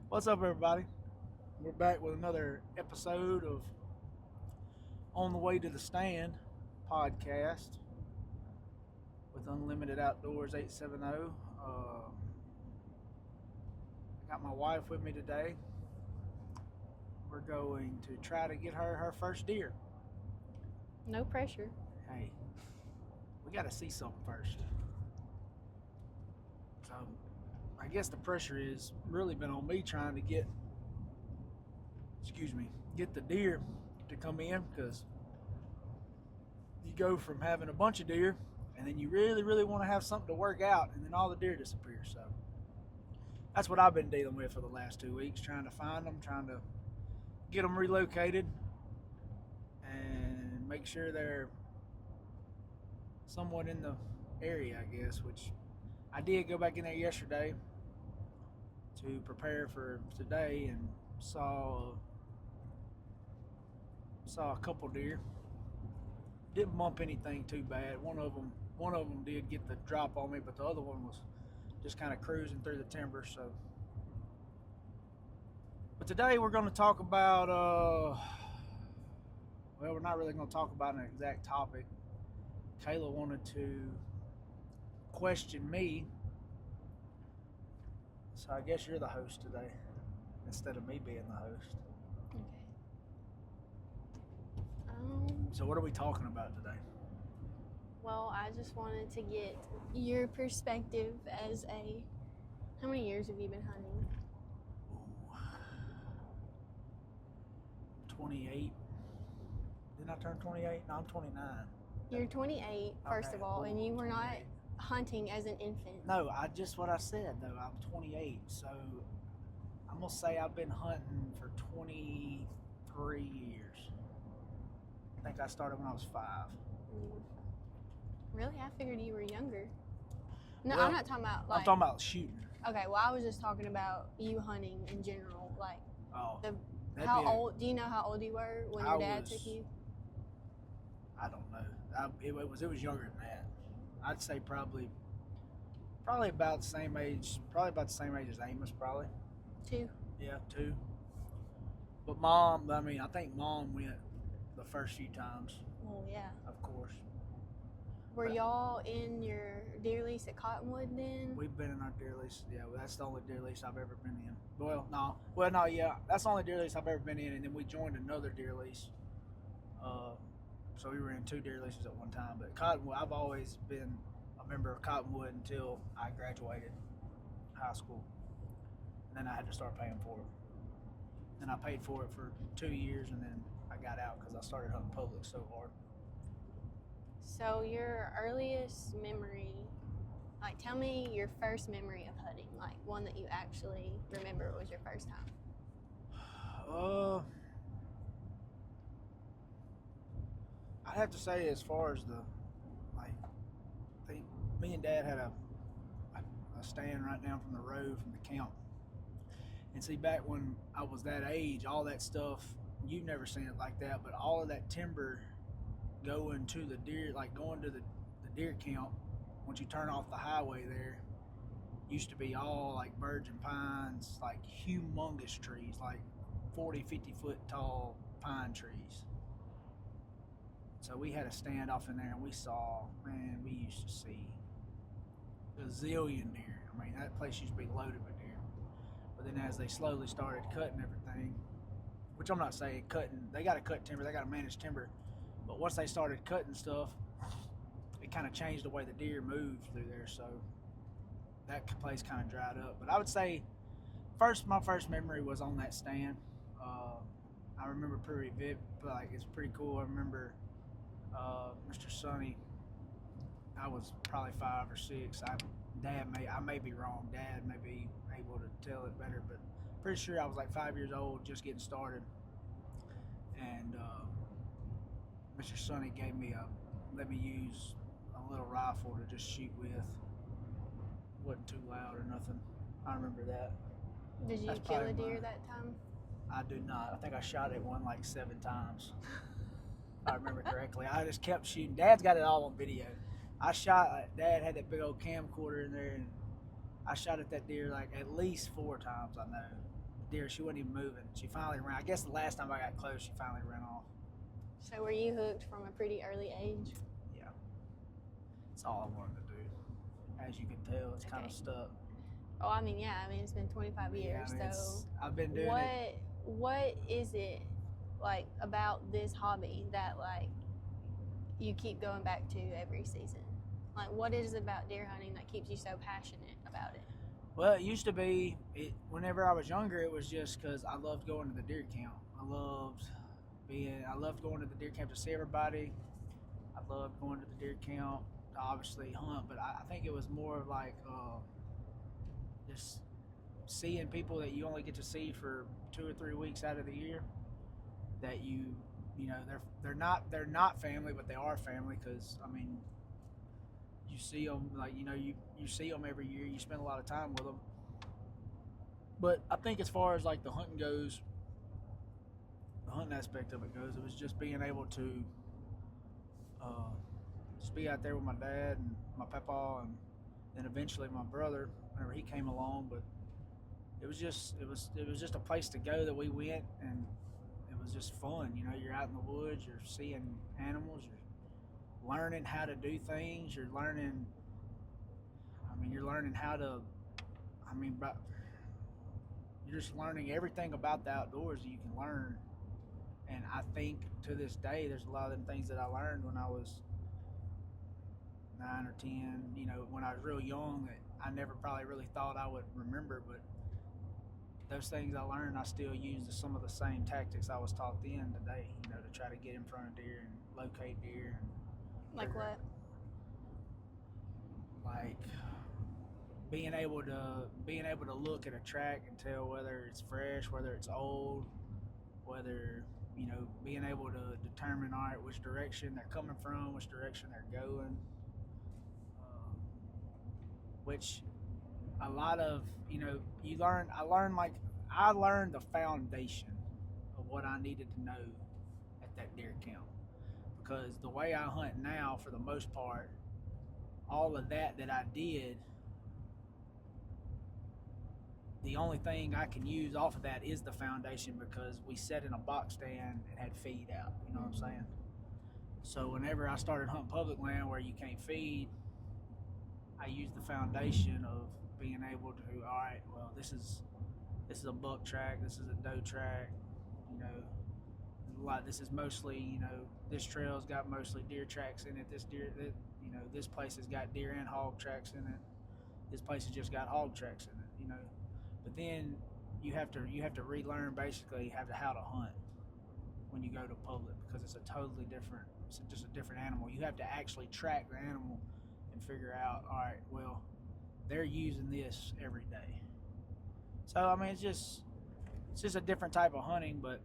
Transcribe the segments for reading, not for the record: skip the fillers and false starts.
What's up, everybody? We're back with another episode of On the Way to the Stand podcast with Unlimited Outdoors 870. I got my wife with me today. We're going to try to get her first deer. No pressure. Hey, we got to see something first. So, I guess the pressure is really been on me trying to get the deer to come in, because you go from having a bunch of deer and then you really want to have something to work out, and then all the deer disappear. So that's what I've been dealing with for the last 2 weeks, trying to find them, trying to get them relocated and make sure they're somewhat in the area, I guess, which I did go back in there yesterday to prepare for today and saw a couple deer. Didn't bump anything too bad. One of them did get the drop on me, but the other one was just kind of cruising through the timber. So, but today we're going to talk about well, we're not really going to talk about an exact topic. Kayla wanted to question me, so I guess you're the host today instead of me being the host. Okay. So what are we talking about today? Well, I just wanted to get your perspective as a. How many years have you been hunting? 28. Didn't I turn 28? No, I'm 29. You're 28, first of all, and you were not 28. hunting as an infant. No, what I said though. I'm 28, so I'm gonna say I've been hunting for 23 years. I think I started when I was 5. Really? I figured you were younger. No, Well, I'm not talking about like. I'm talking about shooting. Okay, well, I was just talking about you hunting in general, like Oh, how old. Do you know how old you were when your dad took you? I don't know. It was younger than that. I'd say probably about the same age. Probably about the same age as Amos. Probably. 2. Yeah, 2. But Mom, I think Mom went the first few times, Well, yeah. of course. Were y'all in your deer lease at Cottonwood then? We've been in our deer lease. Yeah, well, that's the only deer lease I've ever been in. Yeah, that's the only deer lease I've ever been in, and then we joined another deer lease. So we were in 2 deer leases at one time. But Cottonwood, I've always been a member of Cottonwood until I graduated high school. And then I had to start paying for it. And I paid for it for 2 years, and then I got out because I started hunting public so hard. So your earliest memory, like tell me your first memory of hunting, like one that you actually remember was your first time. I'd have to say, as far as I think me and Dad had a stand right down from the road from the camp. And see, back when I was that age, all that stuff, you've never seen it like that, but all of that timber going to the deer, like going to the deer camp, once you turn off the highway there, used to be all like virgin pines, like humongous trees, like 40, 50 foot tall pine trees. So we had a stand off in there, and we used to see a zillion deer. I mean, that place used to be loaded with deer. But then as they slowly started cutting everything, which I'm not saying cutting, they got to cut timber, they got to manage timber. But once they started cutting stuff, it kind of changed the way the deer moved through there. So that place kind of dried up. But I would say my first memory was on that stand. I remember pretty vivid, like it's pretty cool. I remember Mr. Sonny. I was probably 5 or 6. I may be wrong. Dad may be able to tell it better, but pretty sure I was like 5 years old, just getting started. And Mr. Sonny let me use a little rifle to just shoot with. Wasn't too loud or nothing. I remember that. Did you kill a deer that time? I do not. I think I shot at one like 7 times. If I remember correctly. I just kept shooting. Dad's got it all on video. Dad had that big old camcorder in there, and I shot at that deer like at least 4 times, I know. deer. She wasn't even moving. She finally ran. I guess the last time I got close, she finally ran off. So were you hooked from a pretty early age? Yeah, that's all I wanted to do. As you can tell, it's kind of stuck. Oh, I mean, yeah. I mean, it's been 25 years. I mean, So I've been doing it. What is it like about this hobby that like you keep going back to every season? Like, what is it about deer hunting that keeps you so passionate about it? Well, it used to be. Whenever I was younger, it was just because I loved going to the deer camp. I loved going to the deer camp to see everybody. I loved going to the deer camp to obviously hunt, but I think it was more of like just seeing people that you only get to see for 2 or 3 weeks out of the year. That you know, they're not family, but they are family because I mean, you see them like you see them every year. You spend a lot of time with them. But I think as far as like the hunting goes, the hunting aspect of it goes, it was just being able to just be out there with my dad and my papa, and then eventually my brother whenever he came along. But it was just a place to go that we went, and it was just fun. You know, you're out in the woods, you're seeing animals, you're learning how to do things, you're learning how to, you're just learning everything about the outdoors that you can learn. And I think to this day, there's a lot of them things that I learned when I was 9 or 10, you know, when I was real young that I never probably really thought I would remember. But those things I learned, I still use some of the same tactics I was taught then today, you know, to try to get in front of deer and locate deer. And Like what? Like being able to look at a track and tell whether it's fresh, whether it's old, whether, you know, being able to determine, all right, which direction they're coming from, which direction they're going, which a lot of, you know, I learned the foundation of what I needed to know at that deer camp, because the way I hunt now, for the most part, all of that I did, the only thing I can use off of that is the foundation, because we sat in a box stand and had feed out, you know what I'm saying? So whenever I started hunting public land where you can't feed, I used the foundation of being able to, all right, well, this is a buck track, this is a doe track, you know, this is mostly, you know, this trail's got mostly deer tracks in it, you know, this place has got deer and hog tracks in it, this place has just got hog tracks in it, you know. But then you have to relearn basically how to hunt when you go to public, because it's just a different animal. You have to actually track the animal and figure out, all right, well, they're using this every day. So I mean, it's just a different type of hunting. But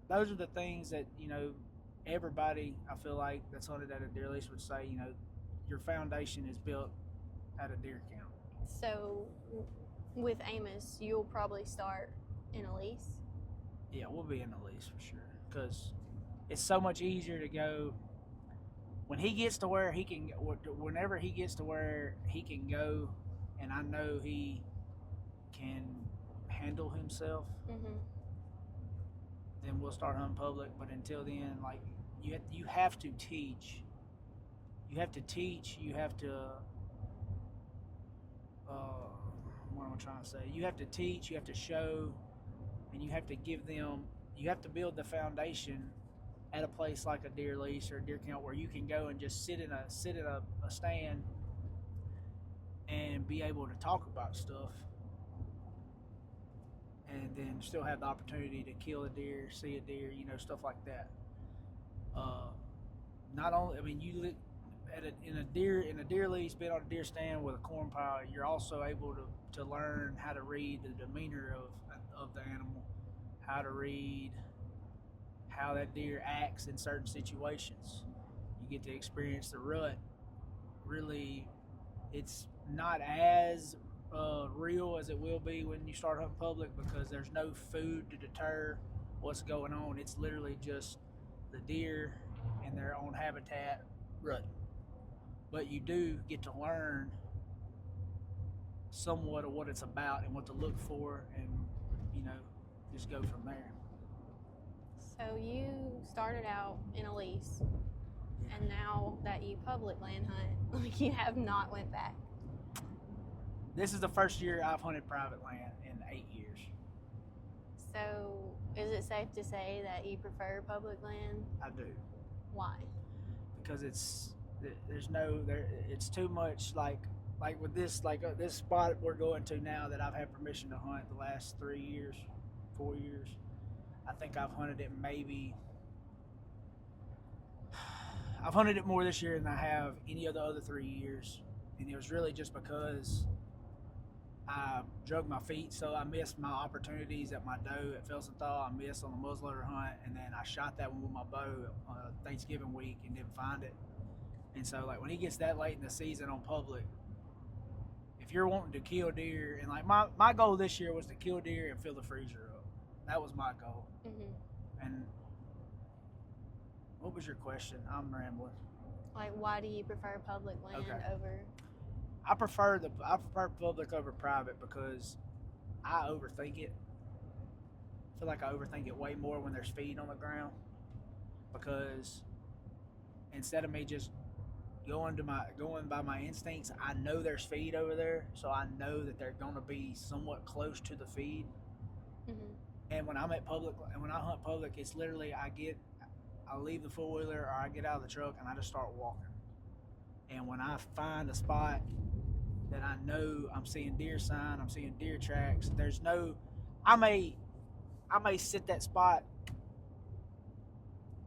those are the things that, you know, everybody, I feel like, that's hunted at a deer lease would say, you know, your foundation is built at a deer camp. So with Amos, you'll probably start in a lease? Yeah, we'll be in a lease for sure, because it's so much easier to go when he gets to where he can. Whenever he gets to where he can go, and I know he can handle himself, then we'll start hunting public. But until then, like, you have to teach. You have to teach. You have to. What am I trying to say? You have to teach. You have to show, and you have to give them. You have to build the foundation at a place like a deer lease or a deer camp where you can go and just sit in a stand and be able to talk about stuff, and then still have the opportunity to kill a deer, see a deer, you know, stuff like that. Not only, I mean, you in a deer lease, being on a deer stand with a corn pile, you're also able to learn how to read the demeanor of the animal, how to read how that deer acts in certain situations. You get to experience the rut. Really, it's not as real as it will be when you start hunting public, because there's no food to deter what's going on. It's literally just the deer in their own habitat rutting. But you do get to learn somewhat of what it's about and what to look for, and, you know, just go from there. So you started out in a lease, and now that you public land hunt, like you have not went back. This is the first year I've hunted private land in 8 years. So is it safe to say that you prefer public land? I do. Why? Because it's too much like with this this spot we're going to now that I've had permission to hunt the last 3 years, 4 years. I think I've hunted it I've hunted it more this year than I have any of the other 3 years, and it was really just because I drug my feet, so I missed my opportunities at my doe at Felsenthal. I missed on the muzzleloader hunt, and then I shot that one with my bow Thanksgiving week and didn't find it. And so, like, when he gets that late in the season on public, if you're wanting to kill deer, and like my goal this year was to kill deer and fill the freezer up. That was my goal. Mm-hmm. And what was your question? I'm rambling. Like, why do you prefer public land over? I prefer public over private because I overthink it. I feel like I overthink it way more when there's feed on the ground, because instead of me just going by my instincts, I know there's feed over there, so I know that they're going to be somewhat close to the feed. Mm-hmm. And when I'm at public, and when I hunt public, it's literally I leave the four-wheeler or I get out of the truck and I just start walking. And when I find a spot that I know I'm seeing deer sign, I'm seeing deer tracks, I may sit that spot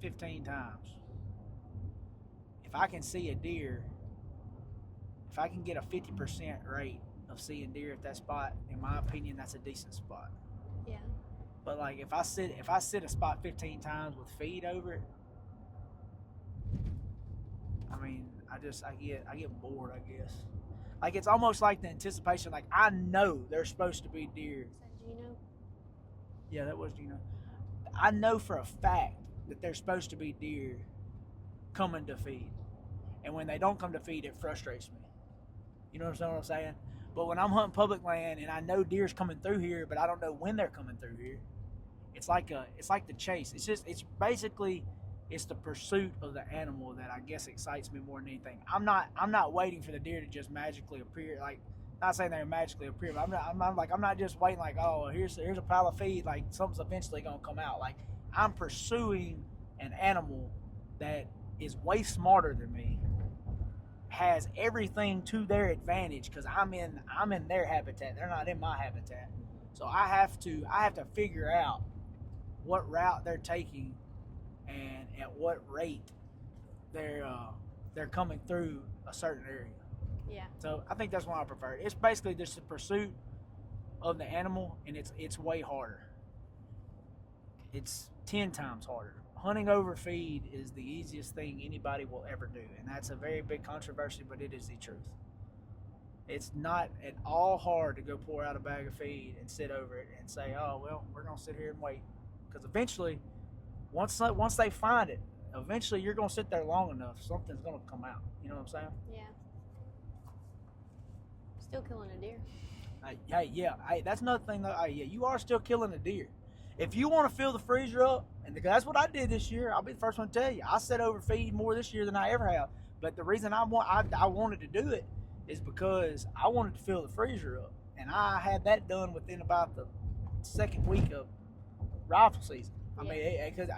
15 times. If I can see a deer, if I can get a 50% rate of seeing deer at that spot, in my opinion, that's a decent spot. Yeah. But like if I sit a spot 15 times with feed over it, I mean, I get bored, I guess. Like it's almost like the anticipation. Like I know there's supposed to be deer. Is that Gino? Yeah, that was Gino. I know for a fact that there's supposed to be deer coming to feed, and when they don't come to feed, it frustrates me. You know what I'm saying? But when I'm hunting public land and I know deer's coming through here, but I don't know when they're coming through here, it's like the chase. It's basically the pursuit of the animal that I guess excites me more than anything. I'm not waiting for the deer to just magically appear. Like, not saying they magically appear, but I'm not just waiting like, oh, here's a pile of feed, like something's eventually gonna come out. Like I'm pursuing an animal that is way smarter than me, has everything to their advantage because I'm in their habitat. They're not in my habitat. So I have to figure out what route they're taking and at what rate they're coming through a certain area. Yeah. So I think that's why I prefer it. It's basically just the pursuit of the animal, and it's way harder. It's 10 times harder. Hunting over feed is the easiest thing anybody will ever do, and that's a very big controversy, but it is the truth. It's not at all hard to go pour out a bag of feed and sit over it and say, oh, well, we're going to sit here and wait. Because eventually, once they find it, eventually you're going to sit there long enough, something's going to come out. You know what I'm saying? Yeah. Still killing a deer. Hey, that's another thing, though. You are still killing a deer. If you want to fill the freezer up, and that's what I did this year, I'll be the first one to tell you. I set over feed more this year than I ever have. But the reason I wanted to do it is because I wanted to fill the freezer up, and I had that done within about the second week of rifle season. I mean, because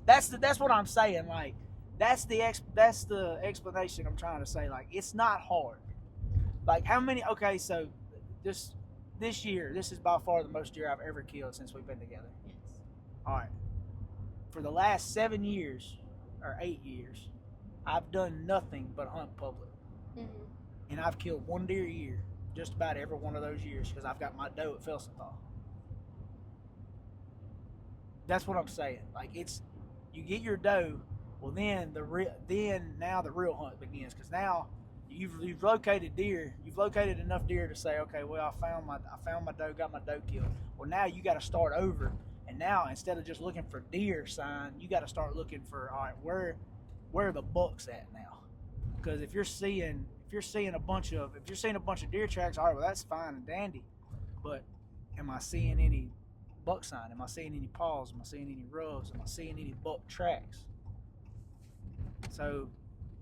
that's what I'm saying. Like that's the explanation I'm trying to say. Like it's not hard. Like how many? Okay, so this year, this is by far the most deer I've ever killed since we've been together. Yes. All right. For the last 7 years or 8 years, I've done nothing but hunt public. Mm-hmm. And I've killed 1 deer a year, just about every one of those years, because I've got my doe at Felsenthal. That's what I'm saying. Like you get your doe, well then the real hunt begins, because now you've located deer. You've located enough deer to say, okay, well I found my doe, got my doe killed. Well now you got to start over, and now instead of just looking for deer sign, you got to start looking for, all right, where are the bucks at now? Because if you're seeing a bunch of deer tracks, all right, well that's fine and dandy, but am I seeing any buck sign? Am I seeing any paws? Am I seeing any rubs? Am I seeing any buck tracks? So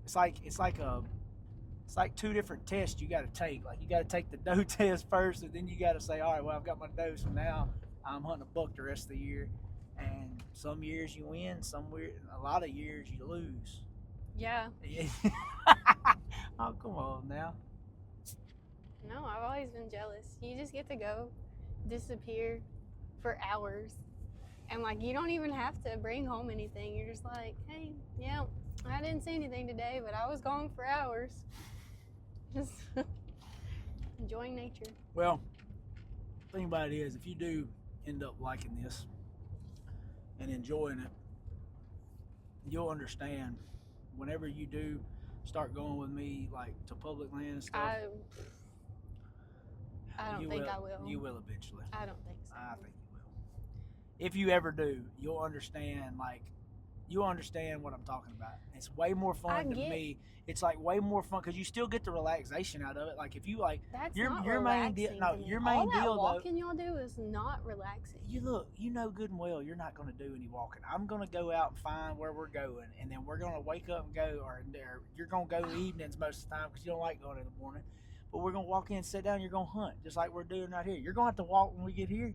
it's like two different tests you got to take. Like you got to take the doe test first, and then you got to say, all right, well, I've got my doe, so now I'm hunting a buck the rest of the year. And some years you win, a lot of years you lose. Yeah. Oh, come on now. No, I've always been jealous. You just get to go disappear for hours. And like you don't even have to bring home anything. You're just like, hey, yeah, I didn't see anything today, but I was gone for hours. Just enjoying nature. Well, the thing about it is, if you do end up liking this and enjoying it, you'll understand whenever you do start going with me like to public land and stuff. I don't think I will. You will eventually. I don't think so. I think you will. If you ever do, you'll understand what I'm talking about. It's way more fun to me. It's like way more fun because you still get the relaxation out of it. Like if you like that's your not main relaxing deal. No, to me. your main All that deal walking y'all do is not relaxing. You know good and well you're not going to do any walking. I'm going to go out and find where we're going, and then we're going to wake up and go. Or you're going to go evenings most of the time because you don't like going in the morning. But we're going to walk in, sit down, you're going to hunt just like we're doing right here. You're going to have to walk when we get here.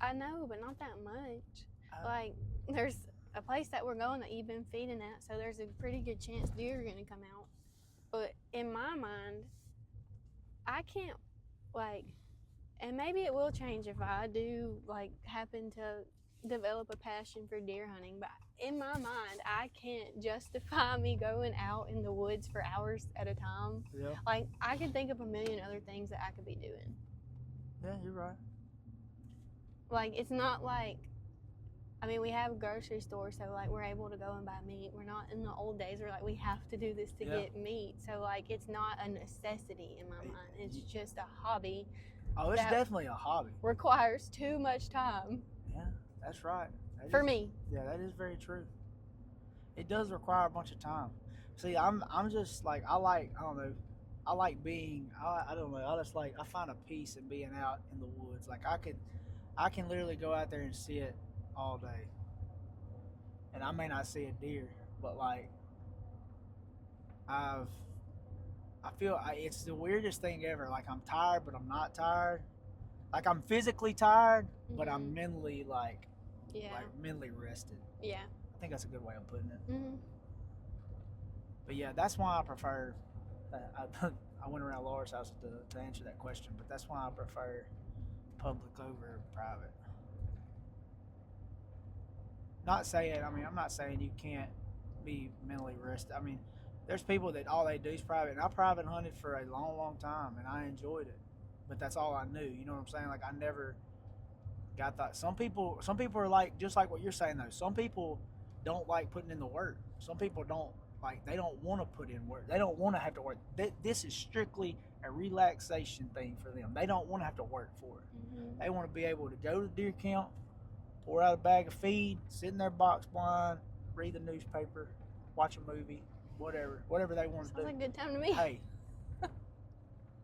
I know, but not that much. Like there's a place that we're going that you've been feeding at, so there's a pretty good chance deer are going to come out. But in my mind, I can't, like, and maybe it will change if I do, like, happen to develop a passion for deer hunting. But in my mind, I can't justify me going out in the woods for hours at a time. Yeah. Like, I could think of a million other things that I could be doing. Yeah, you're right. Like, it's not like, I mean, we have a grocery store, so like we're able to go and buy meat. We're not in the old days where like we have to do this to get meat. So like it's not a necessity in my mind. It's just a hobby. Oh, it's definitely a hobby. Requires too much time. Yeah, that's right. For me. Yeah, that is very true. It does require a bunch of time. See, I'm just like I don't know. I like being. I don't know. I find a peace in being out in the woods. Like I can literally go out there and sit all day, and I may not see a deer, but like I feel it's the weirdest thing ever. Like I'm tired, but I'm not tired. Like I'm physically tired, but I'm mentally like mentally rested. Yeah, I think that's a good way of putting it. Mm-hmm. But yeah, that's why I prefer. I went around Laura's house to answer that question, but that's why I prefer public over private. I'm not saying you can't be mentally rested. I mean, there's people that all they do is private, and I private hunted for a long, long time, and I enjoyed it. But that's all I knew. You know what I'm saying? Like I never got that. Some people are like just like what you're saying though. Some people don't like putting in the work. Some people don't like. They don't want to put in work. They don't want to have to work. This is strictly a relaxation thing for them. They don't want to have to work for it. Mm-hmm. They want to be able to go to deer camp, pour out a bag of feed, sit in their box blind, read the newspaper, watch a movie, whatever they want to do. Sounds like a good time to me. Hey,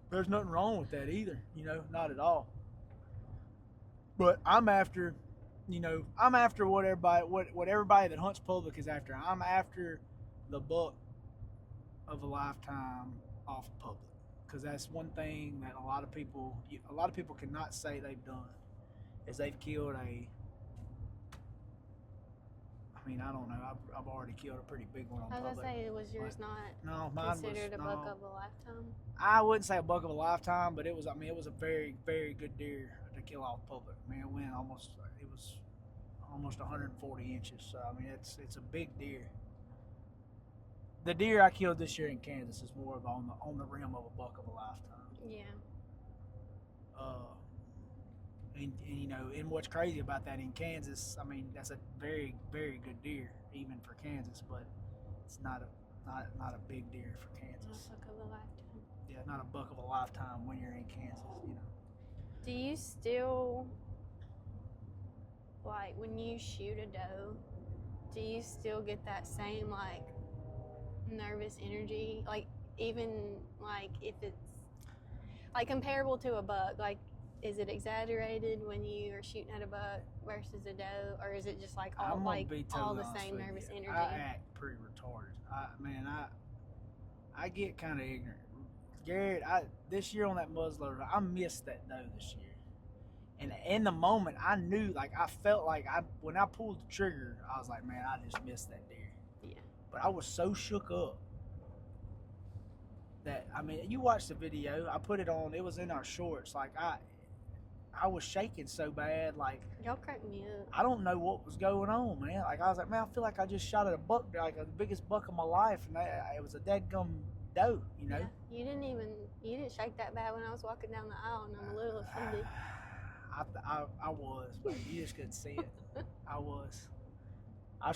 there's nothing wrong with that either, not at all. But I'm after what everybody that hunts public is after. I'm after the buck of a lifetime off of public, because that's one thing that a lot of people cannot say they've done, is they've killed I don't know. I've already killed a pretty big one on public. I was gonna say, was yours not considered a buck of a lifetime? I wouldn't say a buck of a lifetime, but it was a very, very good deer to kill off public. I mean, it was almost 140 inches. So I mean, it's a big deer. The deer I killed this year in Kansas is more of on the rim of a buck of a lifetime. Yeah. And what's crazy about that in Kansas, I mean, that's a very, very good deer, even for Kansas, but it's not a big deer for Kansas. Not a buck of a lifetime. Yeah, not a buck of a lifetime when you're in Kansas, Do you still, like, when you shoot a doe, do you still get that same, like, nervous energy? Like, even, like, if it's, like, comparable to a buck, like, is it exaggerated when you are shooting at a buck versus a doe, or is it just like all I'm gonna be all totally the honest same with nervous you. energy? I act pretty retarded. I get kind of ignorant. Garrett, this year on that muzzleloader, I missed that doe this year. And in the moment, I knew, like, I felt like when I pulled the trigger, I was like, man, I just missed that deer. Yeah. But I was so shook up that, I mean, you watched the video. I put it on. It was in our shorts. Like, I was shaking so bad. Like, Y'all cracked me up. I don't know what was going on, man. Like, I was like, man, I feel like I just shot at a buck, like the biggest buck of my life, and it was a dadgum doe, you know? Yeah. You didn't shake that bad when I was walking down the aisle, and I'm a little offended. I was, but you just couldn't see it. I was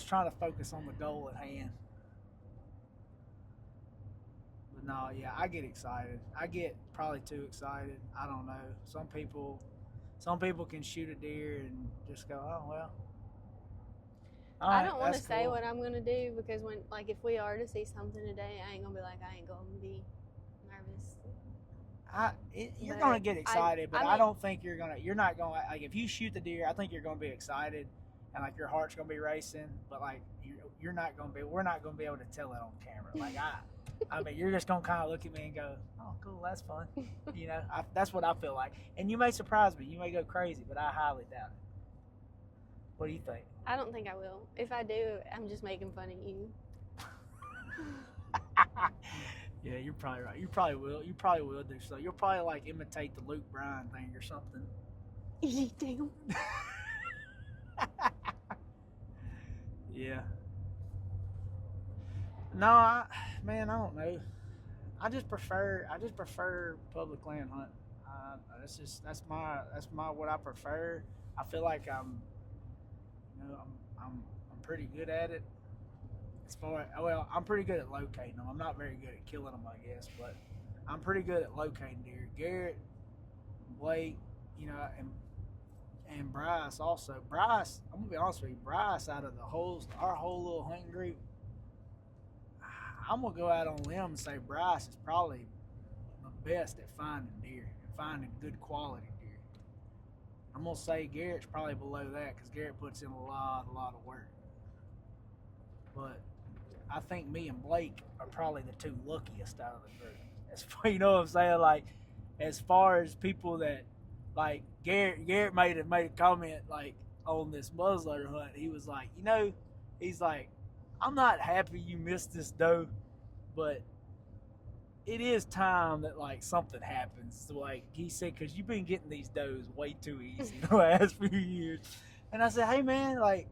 trying to focus on the goal at hand. But no, yeah, I get excited. I get probably too excited. I don't know. Some people can shoot a deer and just go, oh well. I don't want to say cool. what I'm gonna do, because when, like, if we are to see something today, I ain't gonna be nervous. You're But gonna get excited, but I I mean- don't think you're not gonna, like, if you shoot the deer, I think you're gonna be excited and like your heart's gonna be racing, but like we're not gonna be able to tell it on camera. Like I mean, you're just gonna kind of look at me and go, oh cool, that's fun. You know, that's what I feel like. And you may surprise me, you may go crazy, but I highly doubt it. What do you think? I don't think I will. If I do, I'm just making fun of you. Yeah, you're probably right. You probably will do so. You'll probably like imitate the Luke Bryan thing or something. Damn. Yeah. No, man, I don't know. I just prefer public land hunting. That's my what I prefer. I feel like I'm pretty good at it. I'm pretty good at locating them. I'm not very good at killing them, I guess, but I'm pretty good at locating deer. Garrett, Blake, and Bryce also. Bryce, I'm gonna be honest with you, Bryce, out of our whole little hunting group, I'm gonna go out on a limb and say Bryce is probably the best at finding deer and finding good quality deer. I'm gonna say Garrett's probably below that because Garrett puts in a lot of work. But I think me and Blake are probably the two luckiest out of the group. You know what I'm saying? Like, as far as people that, like, Garrett made a comment, like, on this muzzleloader hunt. He was like, he's like, I'm not happy you missed this doe, but it is time that, like, something happens. So, like, he said, because you've been getting these does way too easy the last few years. And I said, hey, man, like,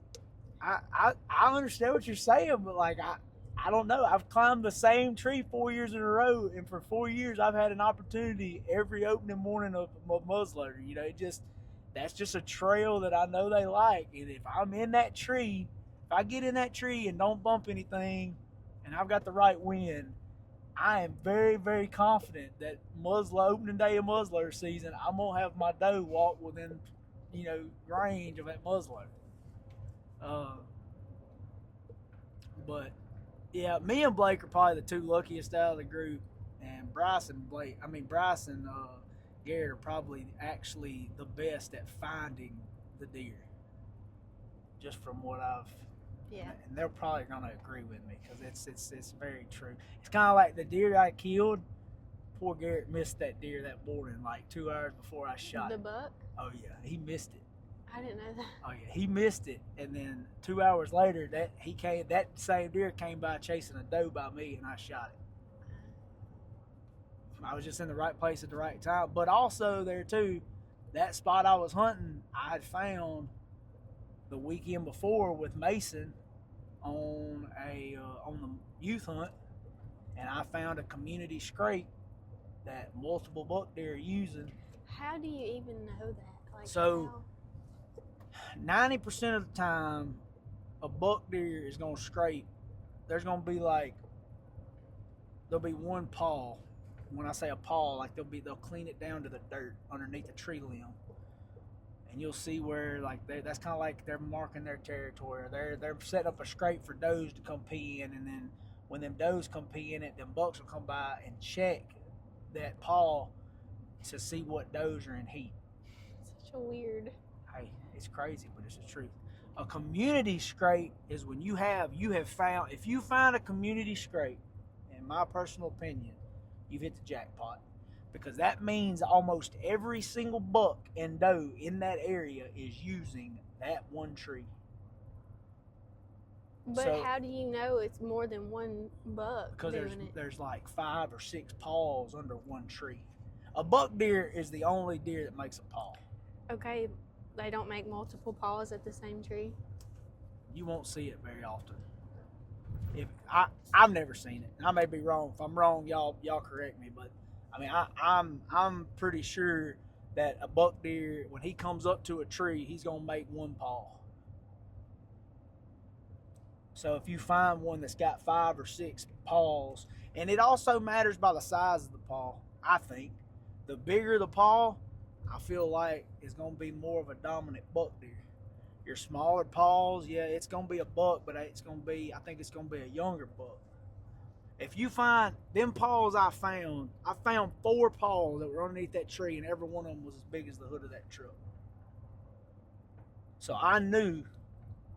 I understand what you're saying, but, like, I don't know. I've climbed the same tree 4 years in a row, and for 4 years I've had an opportunity every opening morning of a muzzleloader. That's just a trail that I know they like. And if I'm in that tree, if I get in that tree and don't bump anything, and I've got the right wind, I am very, very confident that opening day of muzzleloader season, I'm gonna have my doe walk within, range of that muzzleloader. But yeah, me and Blake are probably the two luckiest out of the group, and Bryce and Garrett are probably actually the best at finding the deer. Just from what I've, Yeah. and they're probably gonna agree with me because it's very true. It's kind of like the deer I killed. Poor Garrett missed that deer that morning, like 2 hours before I shot The it. buck? Oh yeah, he missed it. I didn't know that. Oh yeah, he missed it, and then 2 hours later, that same deer came by chasing a doe by me, and I shot it. I was just in the right place at the right time, but also there too, that spot I was hunting, I had found the weekend before with Mason on the youth hunt, and I found a community scrape that multiple buck deer are using. How do you even know that? Like, So, 90% of the time, a buck deer is gonna scrape. There's gonna be there'll be one paw. When I say a paw, like they'll clean it down to the dirt underneath the tree limb, and you'll see where that's kind of like they're marking their territory. They're setting up a scrape for does to come pee in, and then when them does come pee in it, them bucks will come by and check that paw to see what does are in heat. Such a weird. Hey, it's crazy, but it's the truth. A community scrape is when you have found, if you find a community scrape, in my personal opinion, you've hit the jackpot. Because that means almost every single buck and doe in that area is using that one tree. But So- how do you know it's more than one buck Because doing it? there's like 5 or 6 paws under one tree. A buck deer is the only deer that makes a paw. Okay, they don't make multiple paws at the same tree. You won't see it very often. I've never seen it. I may be wrong. If I'm wrong, y'all correct me. But I mean, I'm pretty sure that a buck deer, when he comes up to a tree, he's gonna make one paw. So if you find one that's got 5 or 6 paws, and it also matters by the size of the paw, I think. The bigger the paw, I feel like is going to be more of a dominant buck deer. Your smaller paws, yeah, it's going to be a buck, but I think it's going to be a younger buck. If you find them paws I found 4 paws that were underneath that tree, and every one of them was as big as the hood of that truck. So I knew,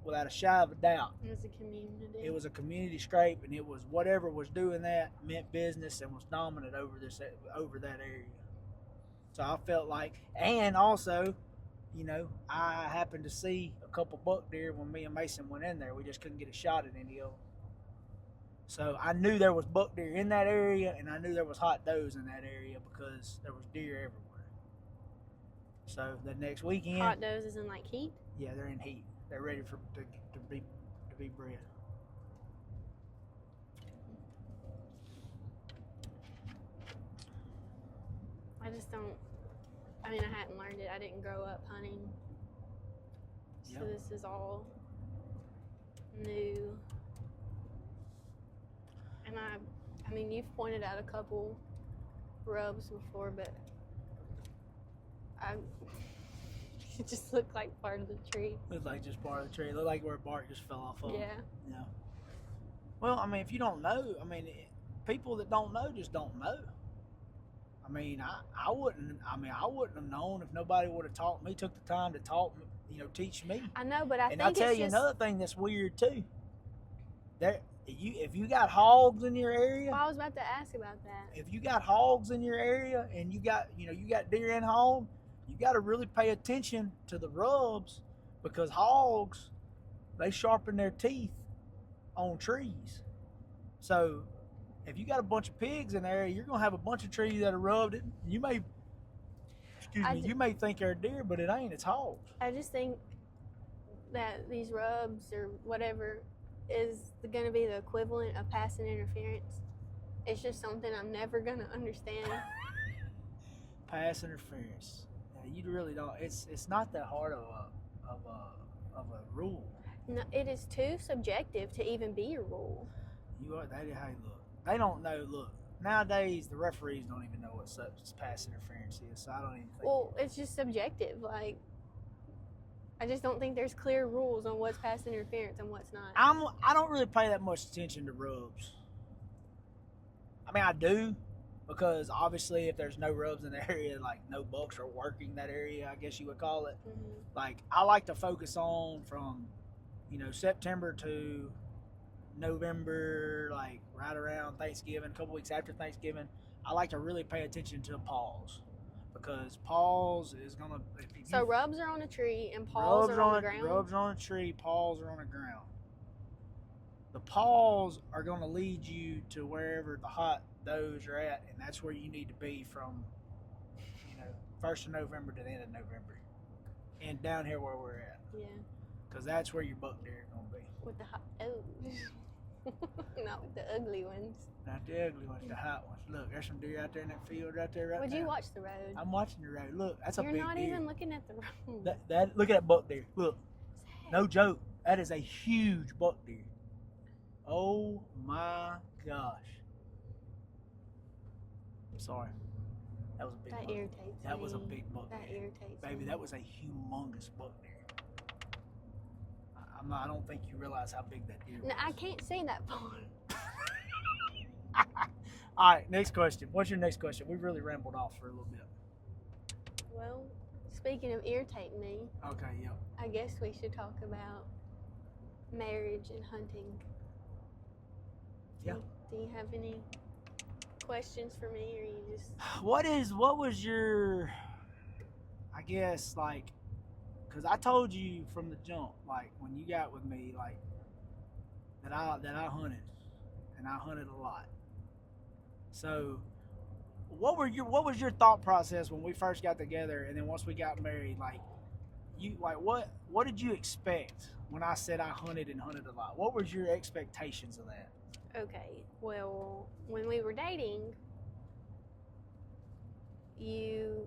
without a shadow of a doubt, It was a community. it was a community scrape, and it was whatever was doing that meant business and was dominant over that area. So I felt like, and also, you know, I happened to see a couple buck deer when me and Mason went in there. We just couldn't get a shot at any of them. So I knew there was buck deer in that area, and I knew there was hot does in that area because there was deer everywhere. So the next weekend, Hot does is in like heat. yeah, they're in heat. They're ready to be bred. I just don't. I mean, I hadn't learned it. I didn't grow up hunting, so Yep. this is all new. And I mean, you've pointed out a couple rubs before, but it just looked like part of the tree. Looked like just part of the tree. Looked like where bark just fell off of. Yeah. Yeah. Well, I mean, if you don't know, I mean, people that don't know just don't know. I mean, I wouldn't have known if nobody would have taught me, took the time to teach me. I know, but I And think I'll tell it's you just. another thing that's weird too. If you got hogs in your area, Well, I was about to ask about that. if you got hogs in your area and you got deer in hog, you got to really pay attention to the rubs, because hogs, they sharpen their teeth on trees. So if you got a bunch of pigs in there, you're gonna have a bunch of trees that are rubbed. You may think they're deer, but it ain't. It's hogs. I just think that these rubs or whatever is going to be the equivalent of passing interference. It's just something I'm never going to understand. Pass interference. Yeah, you really don't. It's not that hard of a rule. No, it is too subjective to even be a rule. Hey, look, they don't know. Look, nowadays the referees don't even know what pass interference is. So I don't even think. Well, it's just subjective. Like, I just don't think there's clear rules on what's pass interference and what's not. I don't really pay that much attention to rubs. I mean, I do, because obviously if there's no rubs in the area, like no bucks are working that area, I guess you would call it. Mhm. Like, I like to focus on from, September to November, like right around Thanksgiving, a couple weeks after Thanksgiving. I like to really pay attention to paws, because paws is gonna. So rubs are on a tree and paws are on the ground. Rubs are on a tree, paws are on the ground. The paws are going to lead you to wherever the hot does are at, and that's where you need to be from, 1st of November to the end of November, and down here where we're at, Yeah, because that's where your buck deer are going to be. with the hot does. Not with the ugly ones. Not the ugly ones, the hot ones. Look, there's some deer out there in that field right there right Would now. you watch the road? I'm watching the road. Look, that's a You're big not deer. even looking at the road. Look at that buck deer. Look, no joke. That is a huge buck deer. Oh my gosh. Sorry. That was a big That buck. irritates That was a me. big buck That deer. irritates Baby, me. that was a humongous buck deer. I don't think you realize how big that deer was. No, I can't see that far. All right, next question. What's your next question? We really rambled off for a little bit. Well, speaking of irritating me, Okay, yep. I guess we should talk about marriage and hunting. Yeah. Do you have any questions for me, or you just? What was your, I guess, like, because I told you from the jump, like, when you got with me, like, that I hunted, and I hunted a lot. So, what was your thought process when we first got together, and then once we got married, like, what did you expect when I said I hunted and hunted a lot? What was your expectations of that? Okay, well, when we were dating, you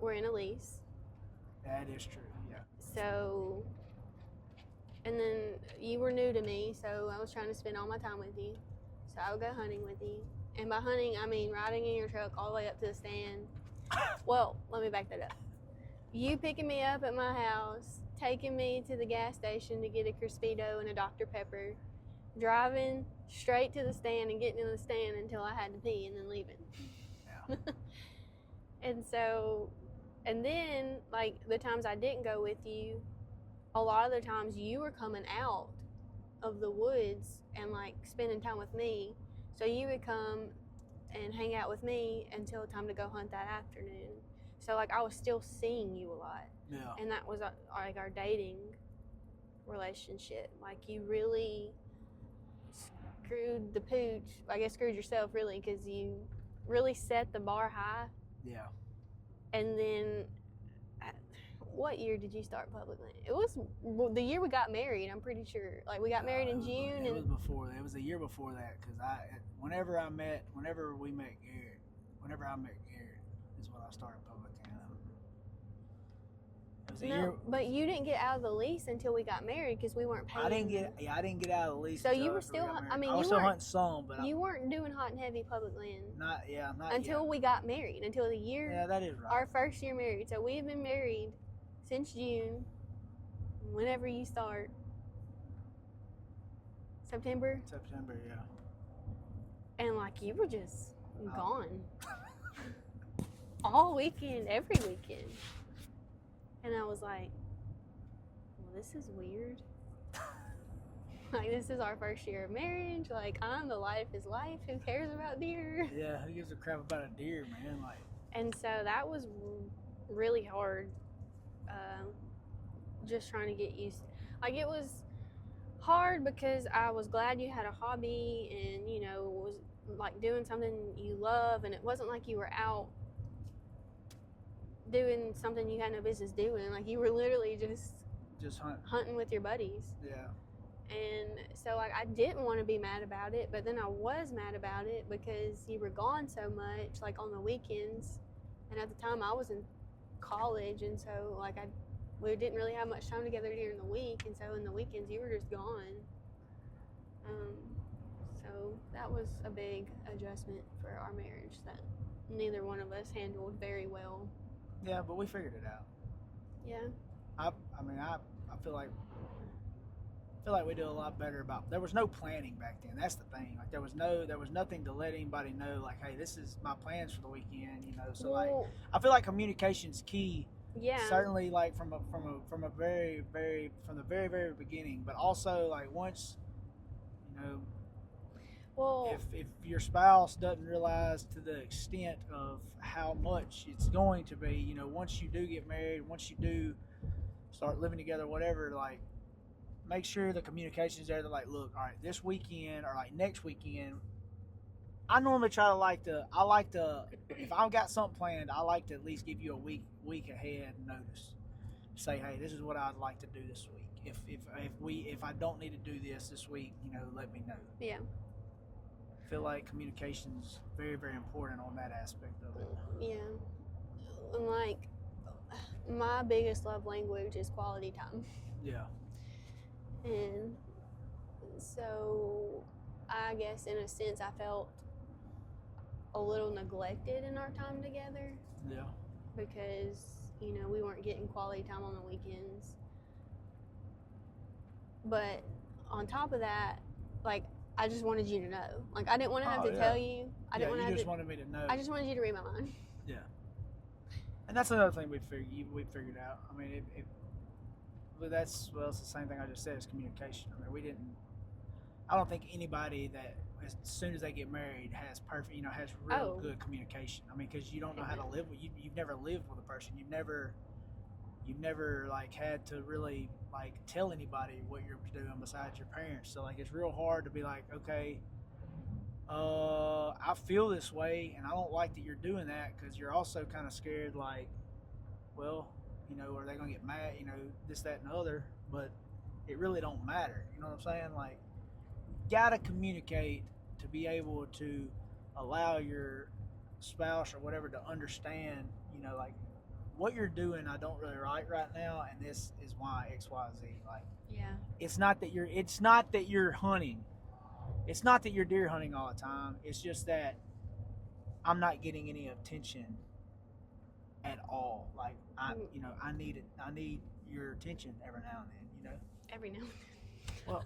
were in a lease. That is true. Yeah. So, and then you were new to me, so I was trying to spend all my time with you. So I would go hunting with you. And by hunting, I mean riding in your truck all the way up to the stand. Well, let me back that up. You picking me up at my house, taking me to the gas station to get a Crispito and a Dr. Pepper, driving straight to the stand and getting in the stand until I had to pee and then leaving. Yeah. And then, like, the times I didn't go with you, a lot of the times you were coming out of the woods and, like, spending time with me. So you would come and hang out with me until time to go hunt that afternoon. So, like, I was still seeing you a lot. Yeah. And that was, like, our dating relationship. Like, you really screwed the pooch. I guess screwed yourself, really, because you really set the bar high. Yeah. And then, what year did you start public land? It was the year we got married, I'm pretty sure. Like, we got married in June. It was before that. It was the year before that, because whenever I met Garrett is when I started public land. It was a year. But you didn't get out of the lease until we got married because we weren't paying. I didn't get out of the lease. So until you were after we still, got married. I mean, I was still hunting some, but you weren't doing hot and heavy public land not until yet. we got married, until the year. Yeah, that is right. Our first year married. So we have been married since June. Whenever you start. September, yeah. and like you were just gone all weekend, every weekend, and I was like, well, this is weird. Like, this is our first year of marriage. Like, I'm the life is life. Who cares about deer? Yeah, who gives a crap about a deer, man? Like, and so that was really hard. Just trying to get used. Like, it was hard because I was glad you had a hobby and, you know, was like doing something you love, and it wasn't like you were out doing something you had no business doing. Like, you were literally just hunting with your buddies. Yeah. And so, like, I didn't want to be mad about it, but then I was mad about it because you were gone so much, like, on the weekends. And at the time I was in college, and so, like, we didn't really have much time together during the week, and so in the weekends you were just gone. So that was a big adjustment for our marriage that neither one of us handled very well. Yeah, but we figured it out. Yeah. I feel like we do a lot better about. There was no planning back then. That's the thing. Like, there was nothing to let anybody know. Like, hey, this is my plans for the weekend. You know, so like, I feel like communication's key. Yeah. Certainly, like from the very beginning, but also like once, you know, well, if your spouse doesn't realize to the extent of how much it's going to be, you know, once you do get married, once you do start living together, whatever, like, make sure the communication's there. They're like, look, all right, this weekend or like next weekend. I normally try to if I've got something planned, I like to at least give you a week ahead notice. Say, hey, this is what I'd like to do this week. If I don't need to do this week, you know, let me know. Yeah. I feel like communication's very, very important on that aspect of it. Yeah. And like, my biggest love language is quality time. Yeah. And so I guess in a sense I felt a little neglected in our time together. Yeah. Because, you know, we weren't getting quality time on the weekends. But on top of that, like, I just wanted you to know. Like, I didn't want to have to tell you. I didn't want to wanted me to know. I just wanted you to read my mind. Yeah. And that's another thing we figured out. I mean, but it's the same thing I just said. Is communication. I mean, we didn't. I don't think anybody that as soon as they get married has perfect, has real Oh. good communication. I mean, because you don't know how to live with you've never lived with a person. You've never like had to really like tell anybody what you're doing besides your parents. So like it's real hard to be like, okay, I feel this way, and I don't like that you're doing that because you're also kind of scared, like, well, are they gonna get mad? This, that, and the other. But it really don't matter. You know what I'm saying? Like, gotta communicate to be able to allow your spouse or whatever to understand. Like what you're doing, I don't really like right now, and this is why X, Y, Z. Like, Yeah. it's not that you're hunting. It's not that you're deer hunting all the time. It's just that I'm not getting any attention at all. Like I need it. I need your attention every now and then. Every now and then. Well,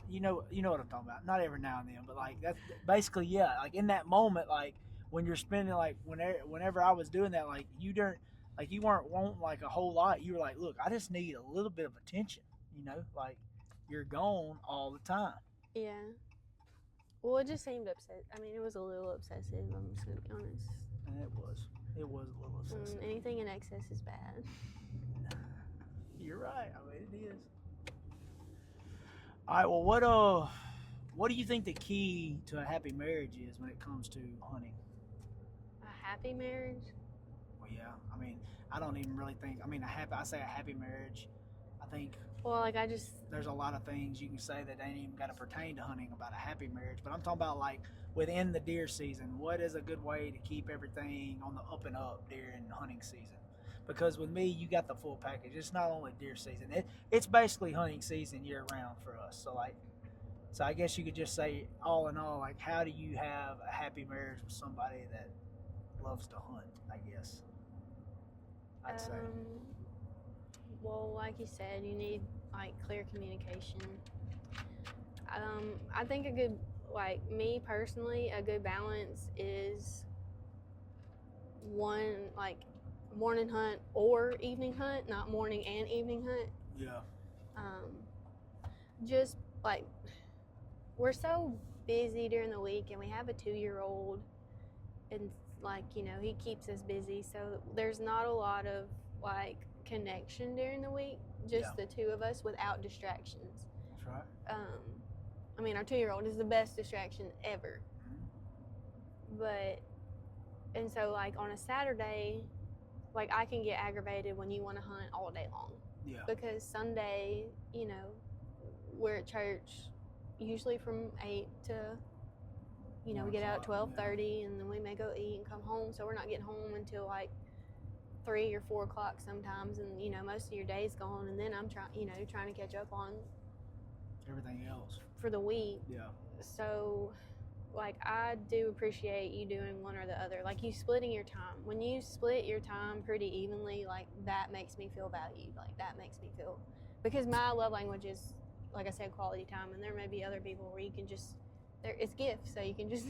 you know what I'm talking about. Not every now and then, but like that's basically, yeah. Like in that moment, like when you're spending, like whenever I was doing that, like you weren't wanting like a whole lot. You were like, look, I just need a little bit of attention. Like you're gone all the time. Yeah. Well, it just seemed I mean, it was a little obsessive. I'm just gonna be honest. And it was a little obsessive. Anything in excess is bad. You're right. I mean, it is. All right. Well, what do you think the key to a happy marriage is when it comes to hunting? A happy marriage? Well, yeah. I mean, I don't even really think. I mean, I say a happy marriage. I think. Well, like There's a lot of things you can say that ain't even got to pertain to hunting about a happy marriage. But I'm talking about like within the deer season. What is a good way to keep everything on the up and up during hunting season? Because with me, you got the full package. It's not only deer season. It's basically hunting season year round for us. So I guess you could just say, all in all, like, how do you have a happy marriage with somebody that loves to hunt? I guess I'd say. Well, like you said, you need like clear communication. I think me personally, a good balance is one like morning hunt or evening hunt, not morning and evening hunt. Yeah. Just like we're so busy during the week, and we have a 2-year-old, and like he keeps us busy, so there's not a lot of like connection during the week, just the two of us without distractions. That's right. I mean, our 2-year-old is the best distraction ever. And so like on a Saturday, like I can get aggravated when you want to hunt all day long. Yeah. Because Sunday, we're at church usually from 8 to, we get out at 12:30, and then we may go eat and come home. So we're not getting home until like 3 or 4 o'clock sometimes, and most of your day's gone, and then I'm trying to catch up on everything else for the week. Yeah. So like I do appreciate you doing one or the other, like you splitting your time. When you split your time pretty evenly, like that makes me feel valued. Like that makes me feel, because my love language is, like I said, quality time, and there may be other people where you can just it's gifts, so you can just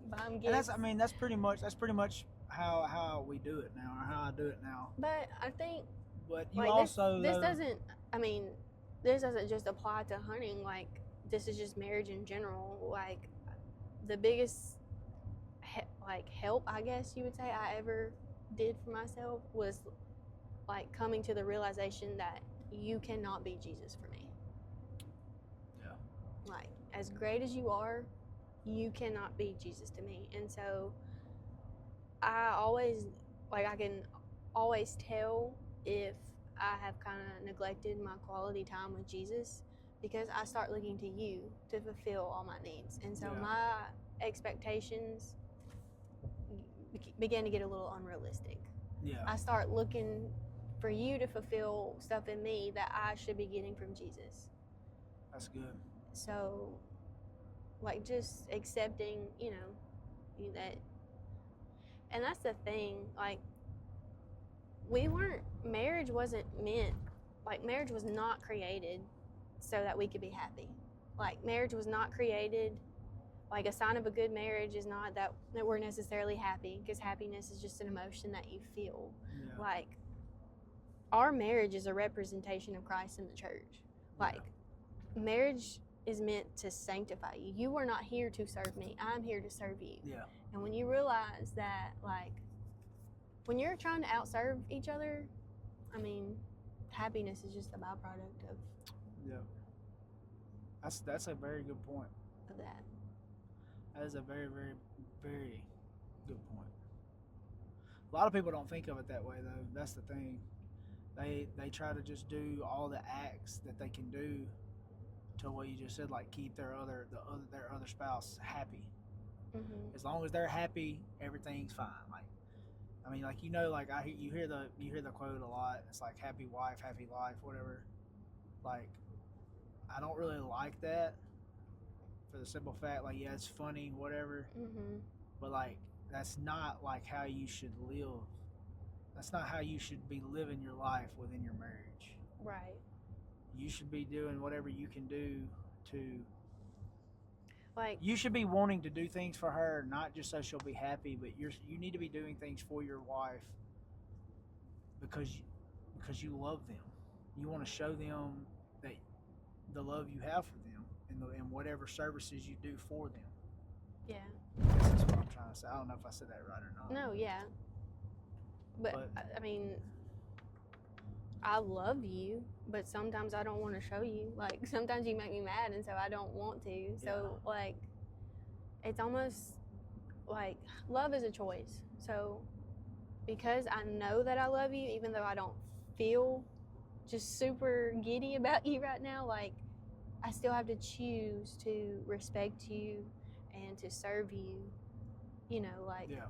buy them gifts. And that's pretty much how we do it now, or how I do it now. But I think, but you like, also this doesn't just apply to hunting. Like this is just marriage in general. Like the biggest help, I guess you would say, I ever did for myself was like coming to the realization that you cannot be Jesus for me. Yeah. Like as great as you are, you cannot be Jesus to me. And so I can always tell if I have kind of neglected my quality time with Jesus, because I start looking to you to fulfill all my needs. And so my expectations began to get a little unrealistic. Yeah. I start looking for you to fulfill stuff in me that I should be getting from Jesus. That's good. So, like, just accepting, that. And that's the thing, like, marriage wasn't meant, like, marriage was not created so that we could be happy. Like, marriage was not created, like a sign of a good marriage is not that we're necessarily happy, because happiness is just an emotion that you feel. Yeah. Like our marriage is a representation of Christ in the church. Like marriage is meant to sanctify you. You are not here to serve me. I'm here to serve you. Yeah. And when you realize that, like, when you're trying to outserve each other, I mean, happiness is just a byproduct Yeah. That's a very good point. of that. That is a very, very, very good point. A lot of people don't think of it that way, though. That's the thing. They try to just do all the acts that they can do to what you just said, like keep their other spouse happy. Mm-hmm. As long as they're happy, everything's fine. Like, I mean, like, you know, like you hear the quote a lot. It's like happy wife, happy life, whatever. Like, I don't really like that for the simple fact, like, yeah, it's funny, whatever. Mm-hmm. But like, that's not like how you should live. That's not how you should be living your life within your marriage. Right. You should be doing whatever you can do to. Like, You should be wanting to do things for her, not just so she'll be happy, but you need to be doing things for your wife because you love them. You want to show them that the love you have for them and whatever services you do for them. yeah. I guess that's what I'm trying to say. I don't know if I said that right or not. No, yeah. But I mean, I love you, but sometimes I don't want to show you. Like, sometimes you make me mad, and so I don't want to. So, like, it's almost like love is a choice. So, because I know that I love you, even though I don't feel just super giddy about you right now, like, I still have to choose to respect you and to serve you. You know, like, Yeah.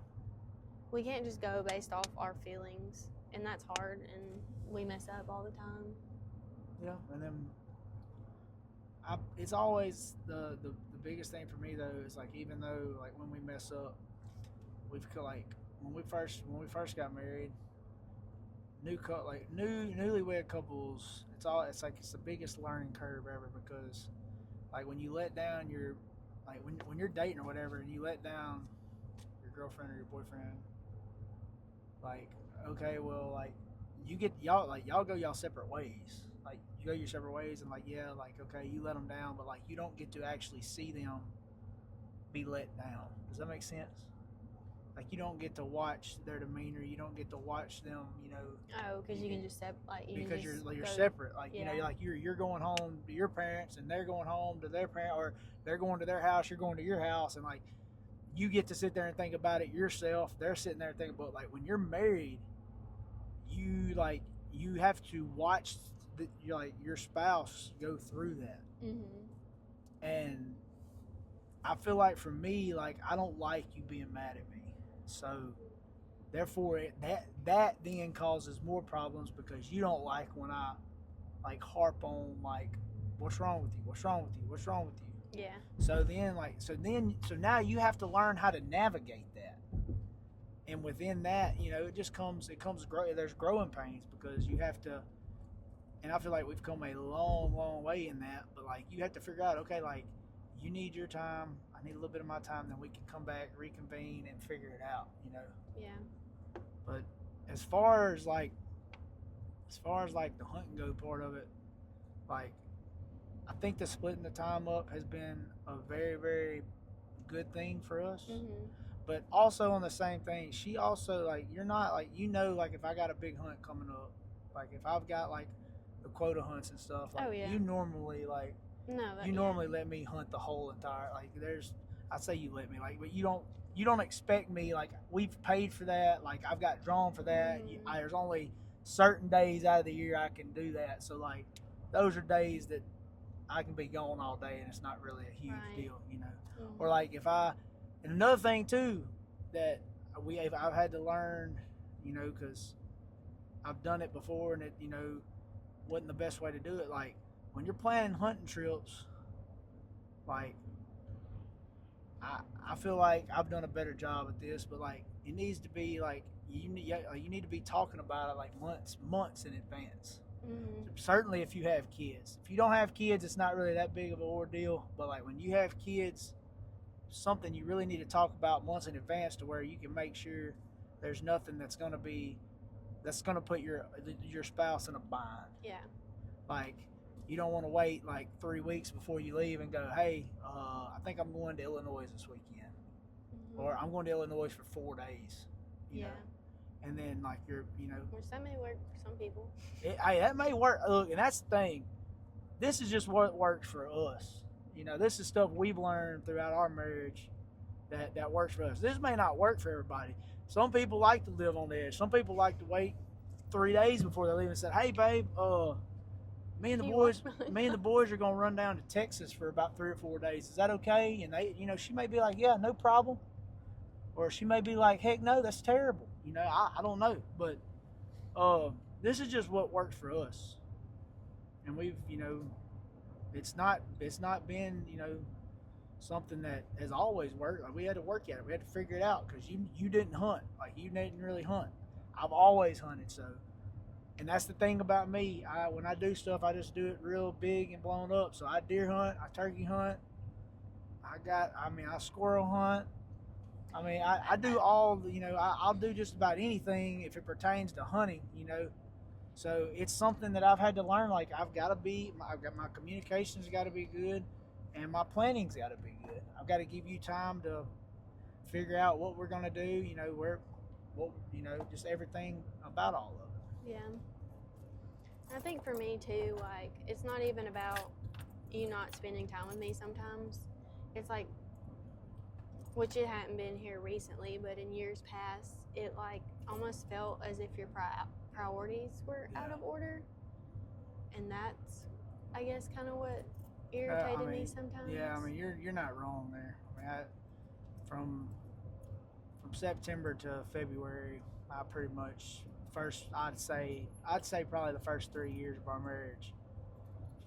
we can't just go based off our feelings, and that's hard, and we mess up all the time. Yeah, and then it's always the biggest thing for me though is like, even though like when we mess up, like when we first got married, newlywed couples, it's like it's the biggest learning curve ever, because like when you let down your, like when you're dating or whatever and you let down your girlfriend or your boyfriend, like, okay, well, like y'all go y'all separate ways. Like, you go your separate ways, and like, yeah, like, okay, you let them down, but like you don't get to actually see them be let down. Does that make sense? Like, you don't get to watch their demeanor. You don't get to watch them, you know. Oh, because you can just Because you're separate. Like, you know, like you're going home to your parents, and they're going home to their parent, or they're going to their house. You're going to your house, and like you get to sit there and think about it yourself. They're sitting there thinking, but like when you're married, you have to watch your spouse go through that. Mm-hmm. And I feel like for me, like, I don't like you being mad at me, so therefore that then causes more problems, because you don't like when I like harp on like, what's wrong with you, what's wrong with you, what's wrong with you. Yeah. So now you have to learn how to navigate that. And within that, you know, there's growing pains, because you have to, and I feel like we've come a long, long way in that, but like you have to figure out, okay, like, you need your time, I need a little bit of my time, then we can come back, reconvene, and figure it out, you know. Yeah. But as far as like the hunt and go part of it, like, I think the splitting the time up has been a very, very good thing for us. Mm-hmm. But also on the same thing, she also, like, you're not like, you know, like if I got a big hunt coming up, like if I've got like the quota hunts and stuff, like, you normally like, normally let me hunt the whole entire, like, I say you let me, like, but you don't expect me, like, we've paid for that, like, I've got drawn for that. Mm-hmm. There's only certain days out of the year I can do that, so like those are days that I can be gone all day, and it's not really a huge deal, you know. Mm-hmm. Or like and another thing too that I've had to learn, you know, because I've done it before, and it, you know, wasn't the best way to do it. Like, when you're planning hunting trips, like, I feel like I've done a better job at this, but like, it needs to be like, you need to be talking about it like months in advance. Mm-hmm. Certainly if you have kids. If you don't have kids, it's not really that big of an ordeal, but like when you have kids, something you really need to talk about months in advance to where you can make sure there's nothing that's going to put your spouse in a bind. Yeah. Like, you don't want to wait like 3 weeks before you leave and go, hey, I think I'm going to Illinois this weekend, or I'm going to Illinois for 4 days. You know? And then like or that may work for some people. That may work. Look, and that's the thing. This is just what works for us. This is stuff we've learned throughout our marriage that works for us. This may not work for everybody. Some people like to live on the edge. Some people like to wait 3 days before they leave and say, hey babe, me and the boys are gonna run down to Texas for about 3 or 4 days. Is that okay? And they, she may be like, yeah, no problem. Or she may be like, heck no, that's terrible. I don't know. But this is just what works for us. And we've, it's not been, something that has always worked. Like, we had to work at it. We had to figure it out because you didn't hunt. Like, you didn't really hunt. I've always hunted, so. And that's the thing about me. When I do stuff, I just do it real big and blown up. So I deer hunt, I turkey hunt, I squirrel hunt. I do all, I'll do just about anything if it pertains to hunting, So it's something that I've had to learn. Like, my communication's got to be good, and my planning's got to be good. I've got to give you time to figure out what we're gonna do. Just everything about all of it. Yeah. I think for me too, like, it's not even about you not spending time with me sometimes. It's like, which it hadn't been here recently, but in years past, it like almost felt as if your priorities were out of order, and that's, I guess, kind of what irritated me sometimes. Yeah, you're not wrong there. From September to February, I pretty much I'd say probably the first 3 years of our marriage,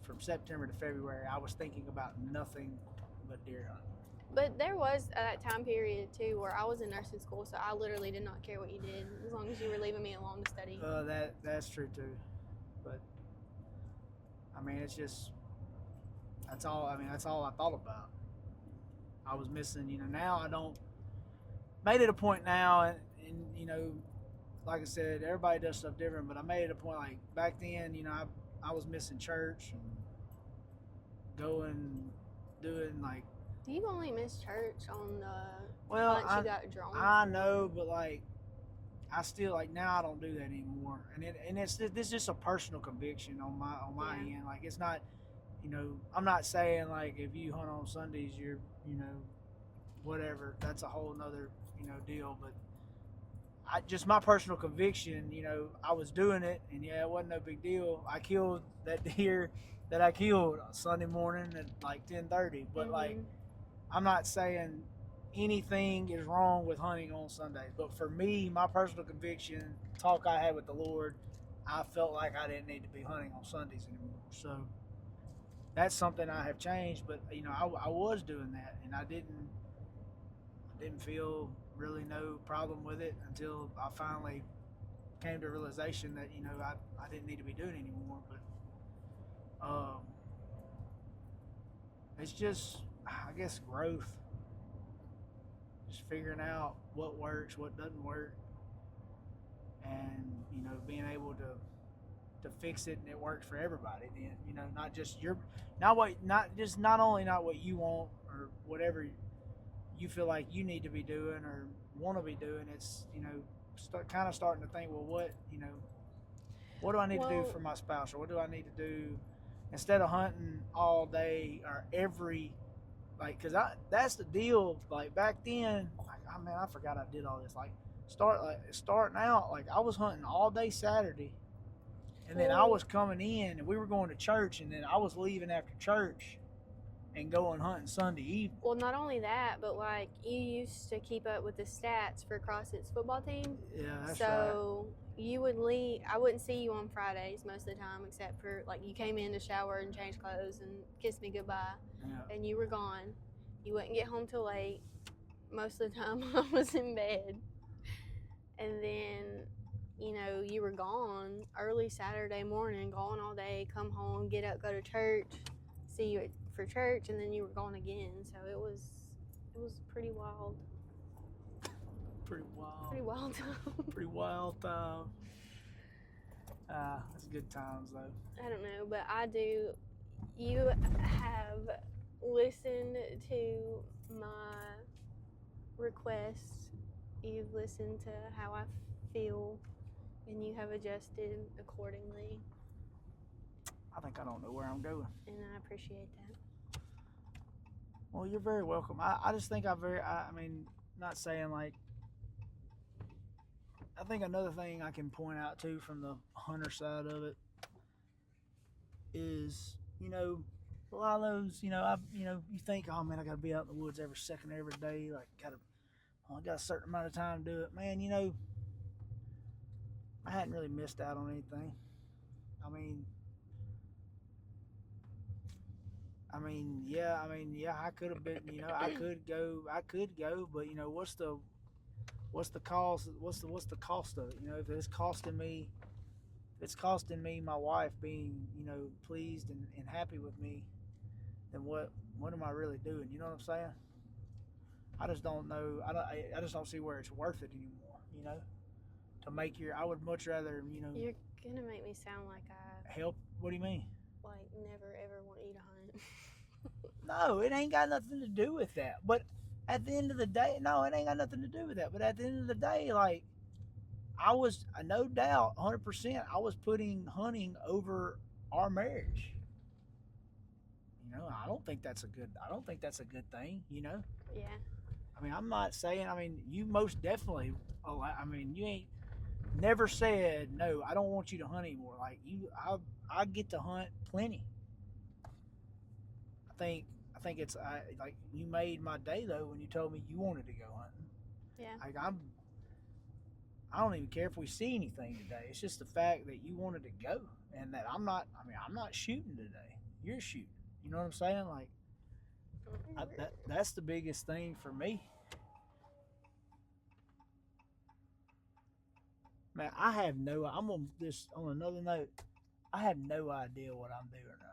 from September to February, I was thinking about nothing but deer hunting. But there was that time period too where I was in nursing school, so I literally did not care what you did as long as you were leaving me alone to study. That's true too, but it's just that's all I thought about. I was missing, now I don't. Made it a point now, and like I said, everybody does stuff different, but I made it a point, like back then, I was missing church and doing like. You only missed church on the months you got drunk. I know, but like, I still, like, now I don't do that anymore, and this is just a personal conviction on my end. Like, it's not, I'm not saying like if you hunt on Sundays you're, whatever. That's a whole nother, deal. But just my personal conviction, I was doing it, and it wasn't no big deal. I killed that deer that I killed on Sunday morning at like 10:30, but like. I'm not saying anything is wrong with hunting on Sundays, but for me, my personal conviction, talk I had with the Lord, I felt like I didn't need to be hunting on Sundays anymore. So that's something I have changed, but I was doing that, and I didn't feel really no problem with it until I finally came to a realization that I didn't need to be doing it anymore. But it's just, I guess, growth. Just figuring out what works, what doesn't work, and being able to fix it, and it works for everybody. Then not just not only what you want or whatever you feel like you need to be doing or want to be doing. It's kind of starting to think, well, what do I need to do for my spouse, or what do I need to do instead of hunting all day or every. Like, cause that's the deal. Like back then, I forgot I did all this. Like, starting out, like I was hunting all day Saturday, and then I was coming in, and we were going to church, and then I was leaving after church, and going hunting Sunday evening. Well, not only that, but like you used to keep up with the stats for CrossFit's football team. Yeah, that's right. So you would leave. I wouldn't see you on Fridays most of the time, except for like you came in to shower and change clothes and kissed me goodbye. Yeah. And you were gone. You wouldn't get home till late. Most of the time I was in bed. And then, you were gone early Saturday morning, gone all day, come home, get up, go to church, see you for church, and then you were gone again. So It was pretty wild. Pretty wild. Pretty wild time. Pretty wild time. It's good times though. I don't know, but I do. You have listened to my requests. You've listened to how I feel, and you have adjusted accordingly. I think I don't know where I'm going. And I appreciate that. Well, you're very welcome. I just think I mean, not saying like, I think another thing I can point out too from the hunter side of it is, you know, a lot of those, you think, oh man, I gotta be out in the woods every second, every day. Like, I got a certain amount of time to do it. Man, I hadn't really missed out on anything. I mean, yeah, I could have been, I could go, but what's the cost? What's the cost of it? If it's costing me my wife being, pleased and happy with me, then what am I really doing? You know what I'm saying? I just don't know. I just don't see where it's worth it anymore. To make I would much rather, You're gonna make me sound like I help. What do you mean? like never ever want you to hunt. No, it ain't got nothing to do with that. But at the end of the day, no, it ain't got nothing to do with that. But at the end of the day, like, I was, no doubt, 100%, I was putting hunting over our marriage. I don't think that's a good thing, Yeah. I mean, I'm not saying, you most definitely, you ain't never said, no, I don't want you to hunt anymore. Like, I get to hunt plenty. I think it's like you made my day though when you told me you wanted to go hunting. Yeah. Like I don't even care if we see anything today. It's just the fact that you wanted to go and that I'm not shooting today. You're shooting. You know what I'm saying? Like that's the biggest thing for me. Man, I'm on this on another note. I have no idea what I'm doing right now.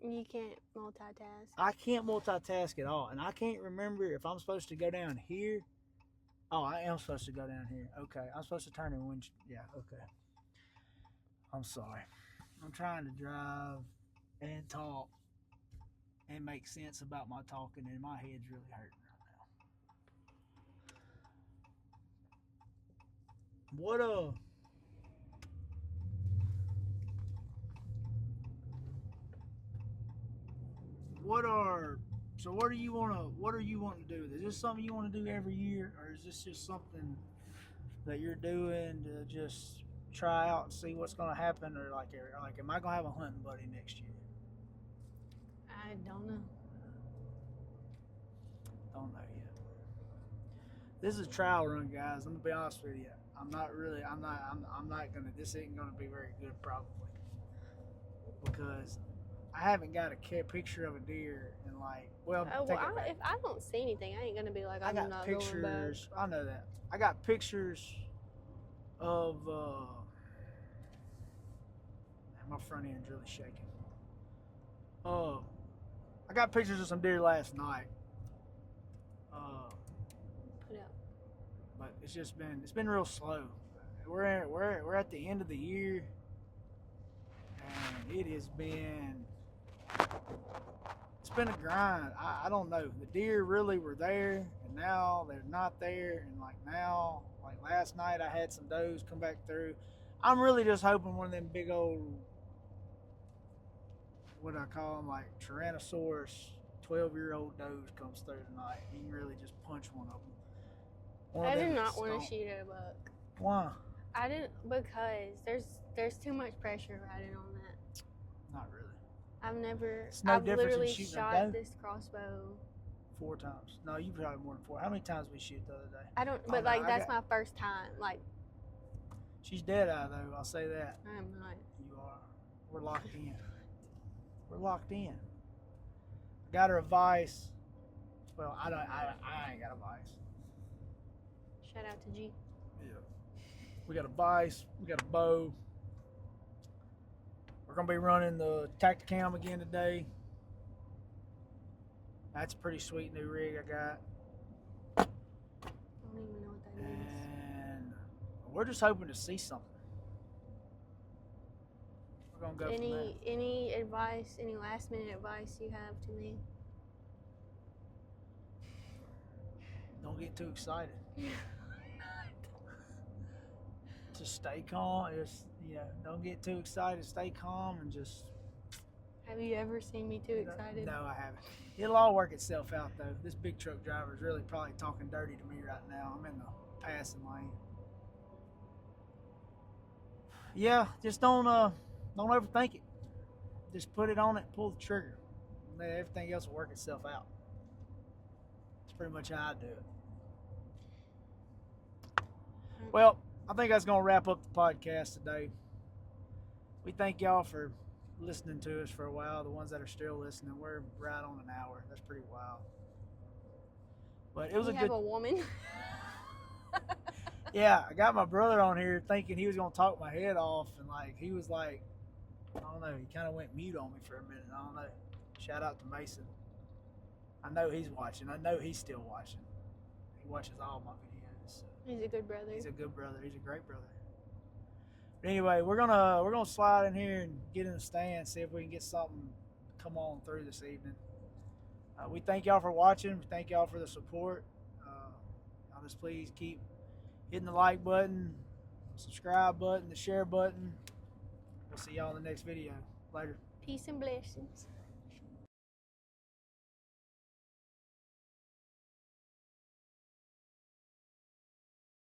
You can't multitask. I can't multitask at all, and I can't remember if I'm supposed to go down here. Oh, I am supposed to go down here. Okay, I'm supposed to turn in wind. Yeah, okay. I'm sorry. I'm trying to drive and talk and make sense about my talking, and my head's really hurting right now. What are you wanting to do with it? Is this something you want to do every year, or is this just something that you're doing to just try out and see what's going to happen, or like am I going to have a hunting buddy next year? I don't know. Don't know yet. This is a trial run, guys. I'm gonna be honest with you. This ain't gonna be very good probably, because I haven't got a picture of a deer in like, if I don't see anything, I ain't gonna be like, I'm got not pictures. going back. I know that. I got pictures of my front end's really shaking. I got pictures of some deer last night. Put up. But it's been real slow. We're at the end of the year, and it's been a grind. I don't know. The deer really were there, and now they're not there. And like last night, I had some does come back through. I'm really just hoping one of them big old, what I call them, like Tyrannosaurus 12-year-old does comes through tonight. You can really just punch one of them. I do not want to shoot at a buck. Why? I didn't, because there's too much pressure riding on that. Not really. I've literally shot this crossbow 4 times. No, you probably more than 4. How many times we shoot the other day? I don't, but that's my first time. Like, she's dead eye though. I'll say that. I am not. You are. We're locked in. We're locked in. Got her a vise. Well, I ain't got a vise. Shout out to G. Yeah. We got a vise. We got a bow. We're gonna be running the Tacticam again today. That's a pretty sweet new rig I got. we're just hoping to see something. We're gonna go from there. Any advice, any last minute advice you have to me? Don't get too excited. Just stay calm. Just don't get too excited. Stay calm and just. Have you ever seen me too excited? No, I haven't. It'll all work itself out though. This big truck driver is really probably talking dirty to me right now. I'm in the passing lane. Yeah, just don't overthink it. Just put it on it, pull the trigger. Let everything else work itself out. That's pretty much how I do it. Well, I think that's going to wrap up the podcast today. We thank y'all for listening to us for a while. The ones that are still listening, we're right on an hour. That's pretty wild. But it was you a have good. a woman. Yeah, I got my brother on here thinking he was going to talk my head off, and he was like, I don't know, he kind of went mute on me for a minute. I don't know. Shout out to Mason. I know he's watching. I know he's still watching. He watches all my videos. So. He's a good brother. He's a good brother. He's a great brother. But anyway, we're gonna slide in here and get in the stand, see if we can get something to come on through this evening. We thank y'all for watching. We thank y'all for the support. Y'all just please keep hitting the like button, subscribe button, the share button. We'll see y'all in the next video. Later. Peace and blessings.